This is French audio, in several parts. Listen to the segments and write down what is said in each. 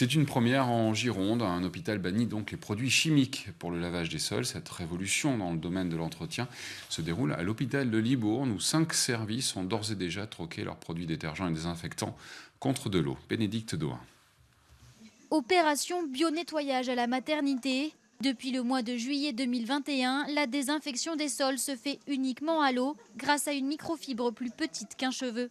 C'est une première en Gironde. Un hôpital bannit donc les produits chimiques pour le lavage des sols. Cette révolution dans le domaine de l'entretien se déroule à l'hôpital de Libourne, où 5 services ont d'ores et déjà troqué leurs produits détergents et désinfectants contre de l'eau. Bénédicte Doin. Opération bio-nettoyage à la maternité. Depuis le mois de juillet 2021, la désinfection des sols se fait uniquement à l'eau grâce à une microfibre plus petite qu'un cheveu.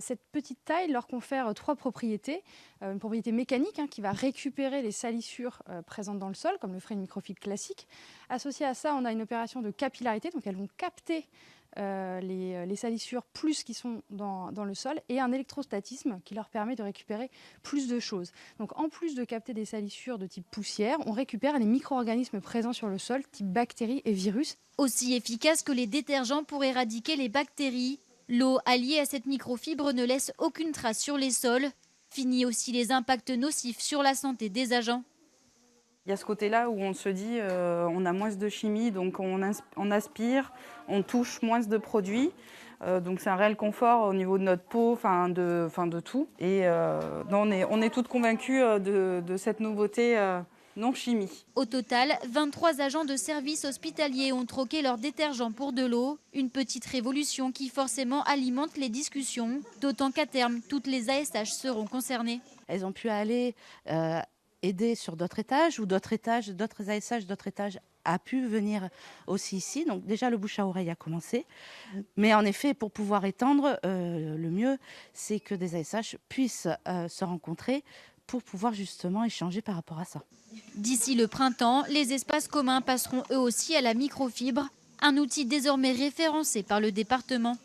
Cette petite taille leur confère trois propriétés. Une propriété mécanique qui va récupérer les salissures présentes dans le sol, comme le ferait une microfibre classique. Associé à ça, on a une opération de capillarité, donc elles vont capter les salissures plus qui sont dans le sol, et un électrostatisme qui leur permet de récupérer plus de choses. Donc en plus de capter des salissures de type poussière, on récupère les micro-organismes présents sur le sol, type bactéries et virus. Aussi efficace que les détergents pour éradiquer les bactéries, l'eau alliée à cette microfibre ne laisse aucune trace sur les sols. Fini aussi les impacts nocifs sur la santé des agents. Il y a ce côté-là où on se dit on a moins de chimie, donc on aspire, on touche moins de produits. Donc c'est un réel confort au niveau de notre peau, de tout. Et non, on est toutes convaincues de cette nouveauté non chimie. Au total, 23 agents de services hospitaliers ont troqué leur détergent pour de l'eau. Une petite révolution qui forcément alimente les discussions, d'autant qu'à terme, toutes les ASH seront concernées. Elles ont pu aller aider sur d'autres étages ou d'autres ASH, d'autres étages a pu venir aussi ici. Donc déjà, le bouche à oreille a commencé. Mais en effet, pour pouvoir étendre, le mieux, c'est que des ASH puissent se rencontrer pour pouvoir justement échanger par rapport à ça. D'ici le printemps, les espaces communs passeront eux aussi à la microfibre, un outil désormais référencé par le département.